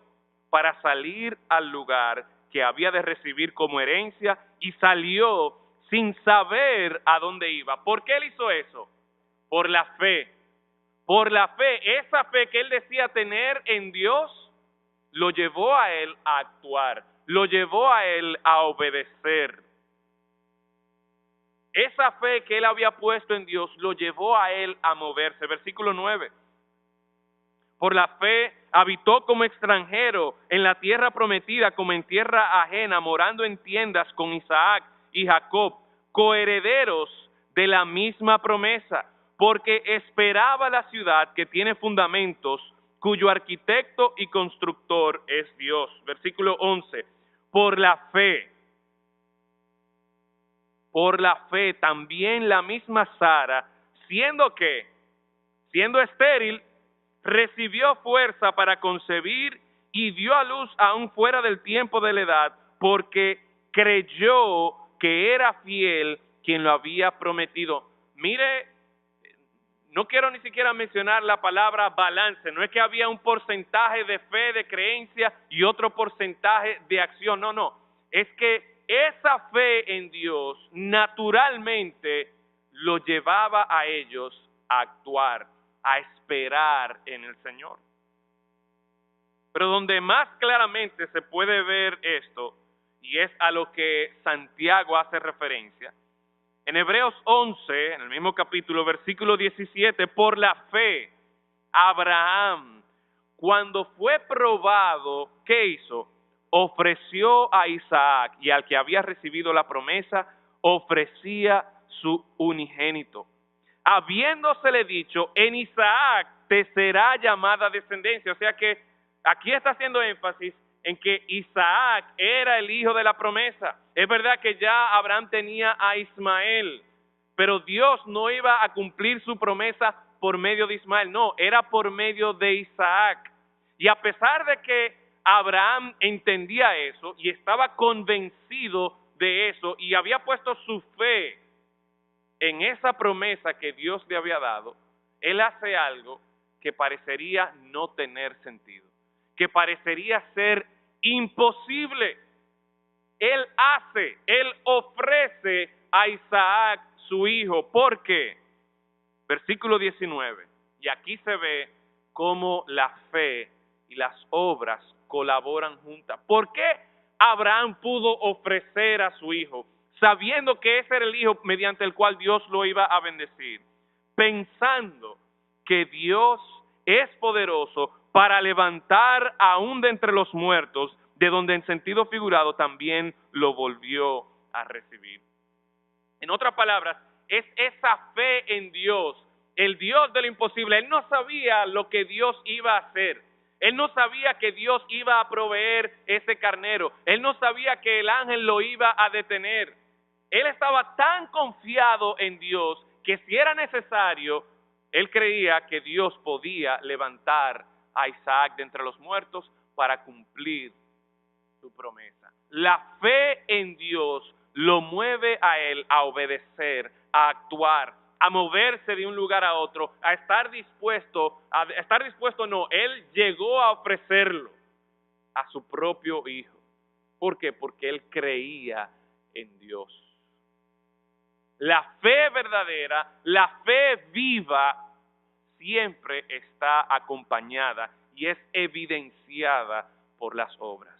para salir al lugar que había de recibir como herencia y salió sin saber a dónde iba. ¿Por qué él hizo eso? Por la fe. Por la fe, esa fe que él decía tener en Dios, lo llevó a él a actuar, lo llevó a él a obedecer. Esa fe que él había puesto en Dios lo llevó a él a moverse. Versículo 9. Por la fe habitó como extranjero en la tierra prometida, como en tierra ajena, morando en tiendas con Isaac y Jacob, coherederos de la misma promesa, porque esperaba la ciudad que tiene fundamentos, cuyo arquitecto y constructor es Dios. Versículo 11. Por la fe también la misma Sara, siendo estéril, recibió fuerza para concebir y dio a luz aún fuera del tiempo de la edad, porque creyó que era fiel quien lo había prometido. Mire, no quiero ni siquiera mencionar la palabra balance, no es que había un porcentaje de fe, de creencia y otro porcentaje de acción, no, es que esa fe en Dios naturalmente lo llevaba a ellos a actuar, a esperar en el Señor. Pero donde más claramente se puede ver esto, y es a lo que Santiago hace referencia, en Hebreos 11, en el mismo capítulo, versículo 17, por la fe, Abraham, cuando fue probado, ¿qué hizo? Ofreció a Isaac, y al que había recibido la promesa, ofrecía su unigénito, habiéndosele dicho, en Isaac te será llamada descendencia. O sea que aquí está haciendo énfasis en que Isaac era el hijo de la promesa. Es verdad que ya Abraham tenía a Ismael, pero Dios no iba a cumplir su promesa por medio de Ismael, no, era por medio de Isaac. Y a pesar de que Abraham entendía eso y estaba convencido de eso y había puesto su fe en esa promesa que Dios le había dado, él hace algo que parecería no tener sentido, que parecería ser imposible. Él ofrece a Isaac su hijo. ¿Por qué? Versículo 19. Y aquí se ve cómo la fe y las obras colaboran juntas. ¿Por qué Abraham pudo ofrecer a su hijo, sabiendo que ese era el hijo mediante el cual Dios lo iba a bendecir? Pensando que Dios es poderoso para levantar aún de entre los muertos, de donde en sentido figurado también lo volvió a recibir. En otras palabras, es esa fe en Dios, el Dios de lo imposible. Él no sabía lo que Dios iba a hacer. Él no sabía que Dios iba a proveer ese carnero. Él no sabía que el ángel lo iba a detener. Él estaba tan confiado en Dios que si era necesario, él creía que Dios podía levantar a Isaac de entre los muertos para cumplir su promesa. La fe en Dios lo mueve a él a obedecer, a actuar, a moverse de un lugar a otro, a estar dispuesto, él llegó a ofrecerlo a su propio hijo. ¿Por qué? Porque él creía en Dios. La fe verdadera, la fe viva, siempre está acompañada y es evidenciada por las obras.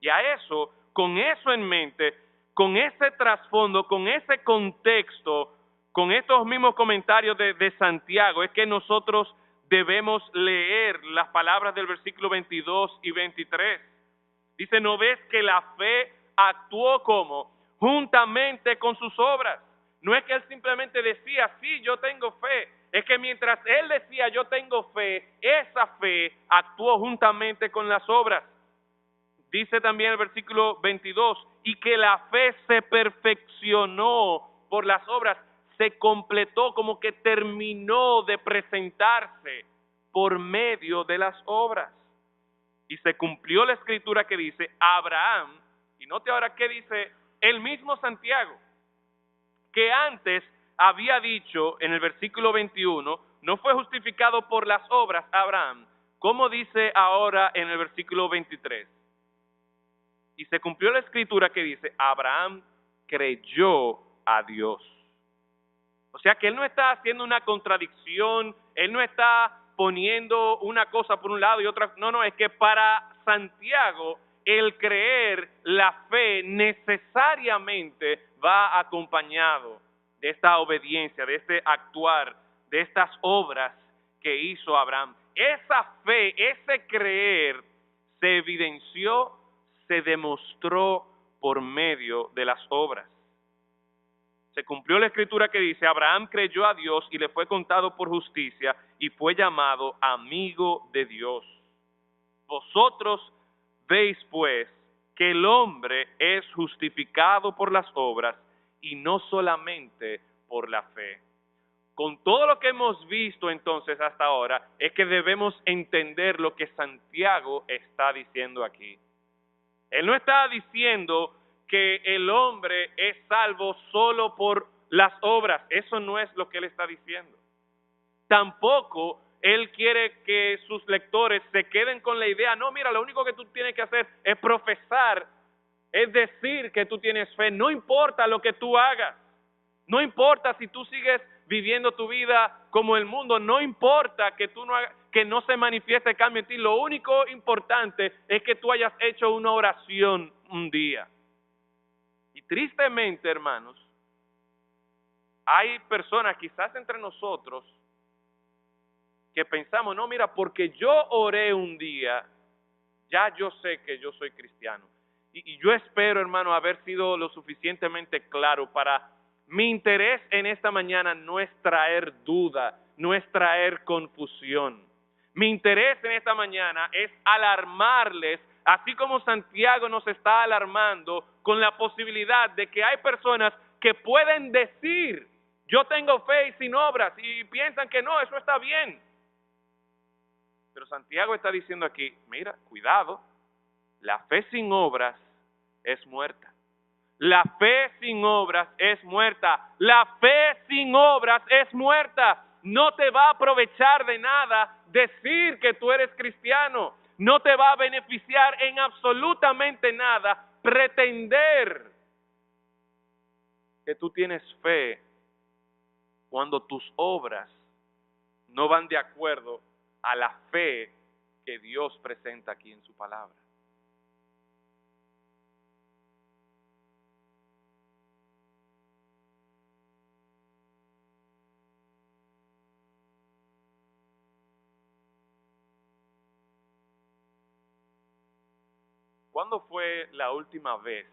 Y a eso, con eso en mente, con ese trasfondo, con ese contexto, con estos mismos comentarios de Santiago, es que nosotros debemos leer las palabras del versículo 22 y 23. Dice, ¿no ves que la fe actuó como? Juntamente con sus obras. No es que él simplemente decía, sí, yo tengo fe. Es que mientras él decía, yo tengo fe, esa fe actuó juntamente con las obras. Dice también el versículo 22, y que la fe se perfeccionó por las obras, se completó, como que terminó de presentarse por medio de las obras. Y se cumplió la escritura que dice, Abraham, y note ahora qué dice el mismo Santiago, que antes había dicho en el versículo 21, no fue justificado por las obras Abraham, como dice ahora en el versículo 23. Y se cumplió la escritura que dice, Abraham creyó a Dios. O sea que él no está haciendo una contradicción, él no está poniendo una cosa por un lado y otra. No, es que para Santiago el creer, la fe necesariamente va acompañado de esta obediencia, de este actuar, de estas obras que hizo Abraham. Esa fe, ese creer se evidenció, se demostró por medio de las obras. Se cumplió la escritura que dice, Abraham creyó a Dios y le fue contado por justicia y fue llamado amigo de Dios. Vosotros veis pues que el hombre es justificado por las obras y no solamente por la fe. Con todo lo que hemos visto entonces hasta ahora, es que debemos entender lo que Santiago está diciendo aquí. Él no está diciendo que el hombre es salvo solo por las obras. Eso no es lo que él está diciendo. Tampoco él quiere que sus lectores se queden con la idea, no, mira, lo único que tú tienes que hacer es profesar, es decir que tú tienes fe. No importa lo que tú hagas. No importa si tú sigues viviendo tu vida como el mundo, no importa que tú no hagas, que no se manifieste cambio en ti. Lo único importante es que tú hayas hecho una oración un día. Y tristemente, hermanos, hay personas quizás entre nosotros que pensamos, no, mira, porque yo oré un día, ya yo sé que yo soy cristiano. Y yo espero, hermano, haber sido lo suficientemente claro para mi interés en esta mañana no es traer duda, no es traer confusión. Mi interés en esta mañana es alarmarles, así como Santiago nos está alarmando con la posibilidad de que hay personas que pueden decir, yo tengo fe y sin obras, y piensan que no, eso está bien. Pero Santiago está diciendo aquí, mira, cuidado, la fe sin obras es muerta. La fe sin obras es muerta. La fe sin obras es muerta. No te va a aprovechar de nada decir que tú eres cristiano. No te va a beneficiar en absolutamente nada pretender que tú tienes fe cuando tus obras no van de acuerdo a la fe que Dios presenta aquí en su palabra. ¿Cuándo fue la última vez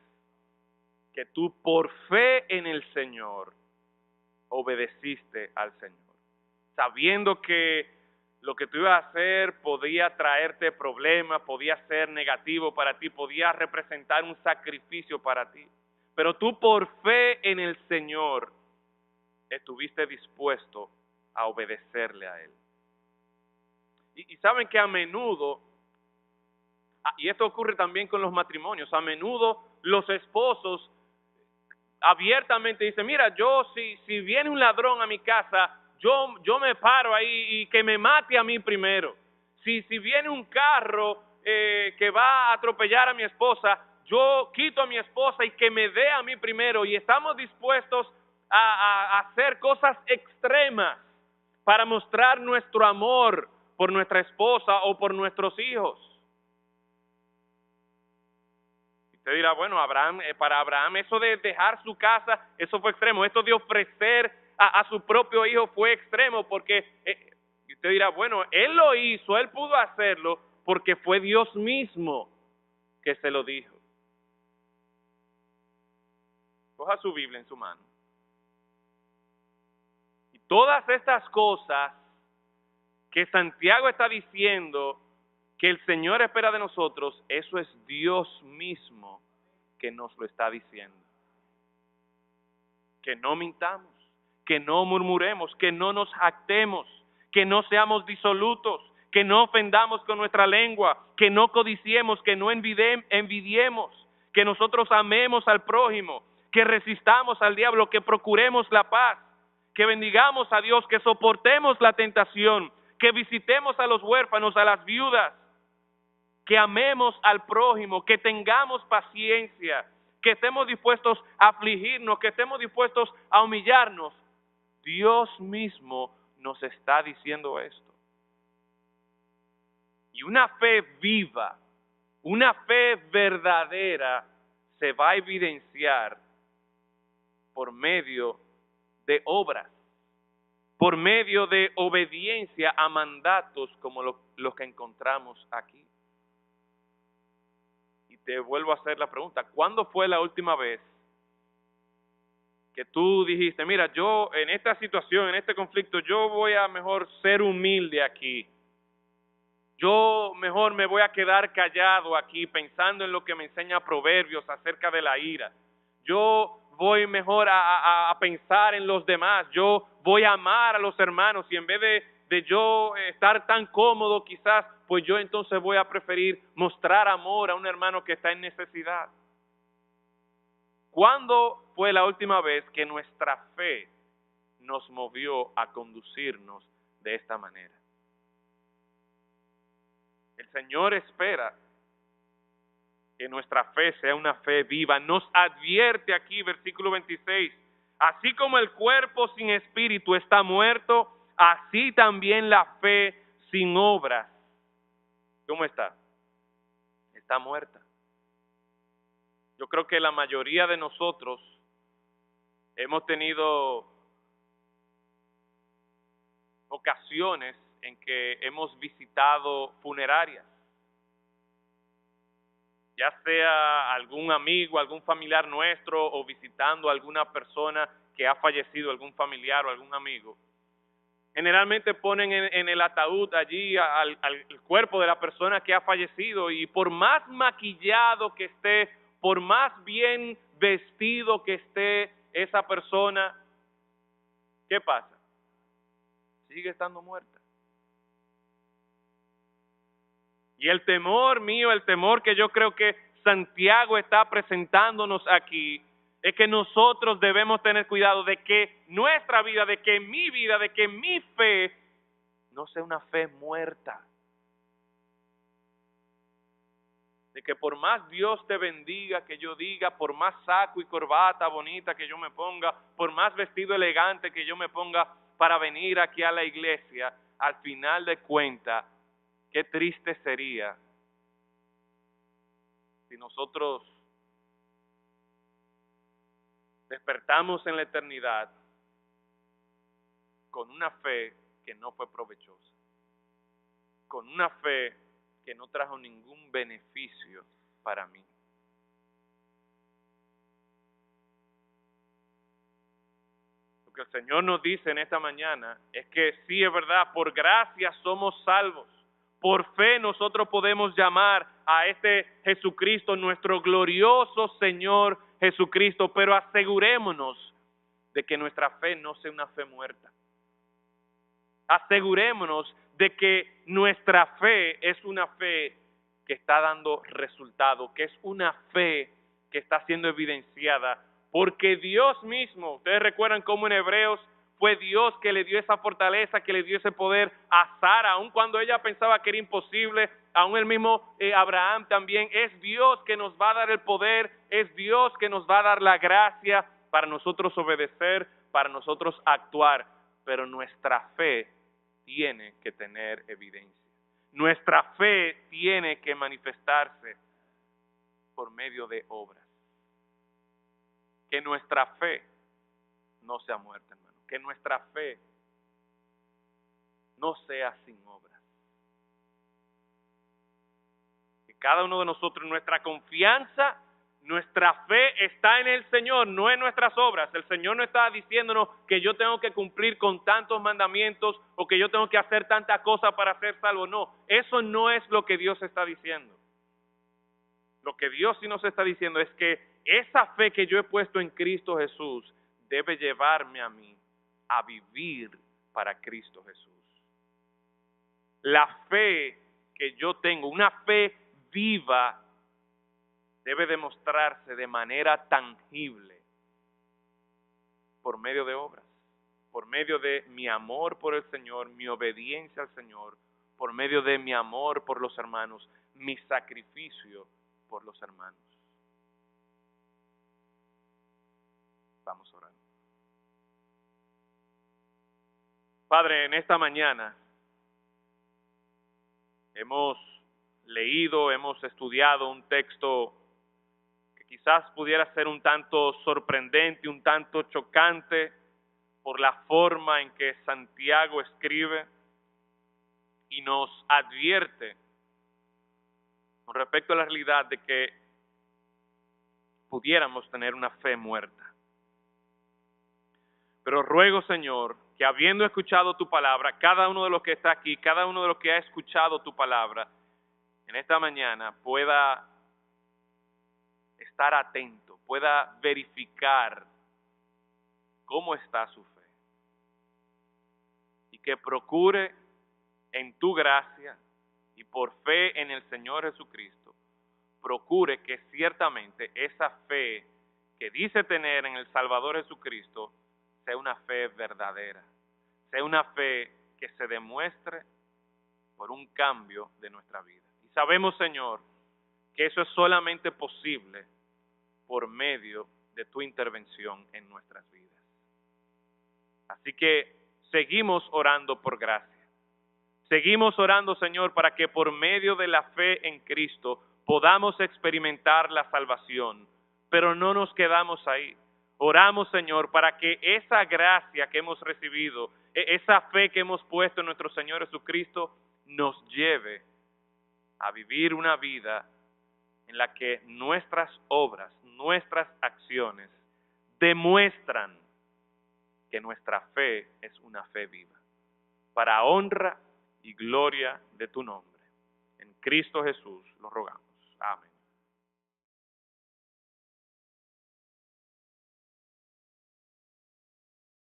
que tú por fe en el Señor obedeciste al Señor? Sabiendo que lo que tú ibas a hacer podía traerte problemas, podía ser negativo para ti, podía representar un sacrificio para ti. Pero tú por fe en el Señor estuviste dispuesto a obedecerle a Él. Y saben que a menudo, y esto ocurre también con los matrimonios, a menudo los esposos abiertamente dice, mira, si viene un ladrón a mi casa, yo me paro ahí y que me mate a mí primero. Si viene un carro que va a atropellar a mi esposa, yo quito a mi esposa y que me dé a mí primero. Y estamos dispuestos a hacer cosas extremas para mostrar nuestro amor por nuestra esposa o por nuestros hijos. Usted dirá, bueno, para Abraham eso de dejar su casa, eso fue extremo. Esto de ofrecer a su propio hijo fue extremo porque usted dirá, bueno, él lo hizo, él pudo hacerlo porque fue Dios mismo que se lo dijo. Coja su Biblia en su mano. Y todas estas cosas que Santiago está diciendo que el Señor espera de nosotros, eso es Dios mismo que nos lo está diciendo. Que no mintamos, que no murmuremos, que no nos jactemos, que no seamos disolutos, que no ofendamos con nuestra lengua, que no codiciemos, que no envidiemos, que nosotros amemos al prójimo, que resistamos al diablo, que procuremos la paz, que bendigamos a Dios, que soportemos la tentación, que visitemos a los huérfanos, a las viudas, que amemos al prójimo, que tengamos paciencia, que estemos dispuestos a afligirnos, que estemos dispuestos a humillarnos. Dios mismo nos está diciendo esto. Y una fe viva, una fe verdadera, se va a evidenciar por medio de obras, por medio de obediencia a mandatos como los que encontramos aquí. Y te vuelvo a hacer la pregunta, ¿cuándo fue la última vez que tú dijiste, mira, yo en esta situación, en este conflicto, yo voy a mejor ser humilde aquí? Yo mejor me voy a quedar callado aquí pensando en lo que me enseña Proverbios acerca de la ira. Yo voy mejor a pensar en los demás. Yo voy a amar a los hermanos y en vez de yo estar tan cómodo quizás, pues yo entonces voy a preferir mostrar amor a un hermano que está en necesidad. ¿Cuándo fue la última vez que nuestra fe nos movió a conducirnos de esta manera? El Señor espera que nuestra fe sea una fe viva. Nos advierte aquí, versículo 26, así como el cuerpo sin espíritu está muerto, así también la fe sin obras. ¿Cómo está? Está muerta. Yo creo que la mayoría de nosotros hemos tenido ocasiones en que hemos visitado funerarias, ya sea algún amigo, algún familiar nuestro o visitando a alguna persona que ha fallecido, algún familiar o algún amigo. Generalmente ponen en el ataúd allí al cuerpo de la persona que ha fallecido y por más maquillado que esté, por más bien vestido que esté esa persona, ¿qué pasa? Sigue estando muerta. Y el temor mío, el temor que yo creo que Santiago está presentándonos aquí, es que nosotros debemos tener cuidado de que nuestra vida, de que mi vida, de que mi fe no sea una fe muerta. De que por más Dios te bendiga que yo diga, por más saco y corbata bonita que yo me ponga, por más vestido elegante que yo me ponga para venir aquí a la iglesia, al final de cuentas, qué triste sería si nosotros despertamos en la eternidad con una fe que no fue provechosa, con una fe que no trajo ningún beneficio para mí. Lo que el Señor nos dice en esta mañana es que sí, es verdad, por gracia somos salvos. Por fe nosotros podemos llamar a este Jesucristo nuestro glorioso Señor Jesucristo, pero asegurémonos de que nuestra fe no sea una fe muerta. Asegurémonos de que nuestra fe es una fe que está dando resultado, que es una fe que está siendo evidenciada Porque Dios mismo, ustedes recuerdan cómo en Hebreos fue Dios que le dio esa fortaleza, que le dio ese poder a Sara, aun cuando ella pensaba que era imposible, aun el mismo Abraham también. Es Dios que nos va a dar el poder, es Dios que nos va a dar la gracia para nosotros obedecer, para nosotros actuar, pero nuestra fe tiene que tener evidencia. Nuestra fe tiene que manifestarse por medio de obras. Que nuestra fe no sea muerta, hermano. Que nuestra fe no sea sin obras. Que cada uno de nosotros, nuestra confianza, nuestra fe está en el Señor, no en nuestras obras. El Señor no está diciéndonos que yo tengo que cumplir con tantos mandamientos o que yo tengo que hacer tanta cosa para ser salvo. No, eso no es lo que Dios está diciendo. Lo que Dios sí nos está diciendo es que esa fe que yo he puesto en Cristo Jesús debe llevarme a mí a vivir para Cristo Jesús. La fe que yo tengo, una fe viva, debe demostrarse de manera tangible por medio de obras, por medio de mi amor por el Señor, mi obediencia al Señor, por medio de mi amor por los hermanos, mi sacrificio por los hermanos. Vamos a orar. Padre, en esta mañana hemos leído, hemos estudiado un texto que quizás pudiera ser un tanto sorprendente, un tanto chocante por la forma en que Santiago escribe y nos advierte con respecto a la realidad de que pudiéramos tener una fe muerta. Pero ruego, Señor, que habiendo escuchado tu palabra, cada uno de los que está aquí, cada uno de los que ha escuchado tu palabra, en esta mañana pueda estar atento, pueda verificar cómo está su fe. Y que procure en tu gracia y por fe en el Señor Jesucristo, procure que ciertamente esa fe que dice tener en el Salvador Jesucristo sea una fe verdadera, sea una fe que se demuestre por un cambio de nuestra vida. Y sabemos, Señor, que eso es solamente posible por medio de tu intervención en nuestras vidas. Así que seguimos orando por gracia. Seguimos orando, Señor, para que por medio de la fe en Cristo podamos experimentar la salvación, pero no nos quedamos ahí. Oramos, Señor, para que esa gracia que hemos recibido, esa fe que hemos puesto en nuestro Señor Jesucristo, nos lleve a vivir una vida en la que nuestras obras, nuestras acciones demuestran que nuestra fe es una fe viva, para honra y gloria de tu nombre. En Cristo Jesús lo rogamos. Amén.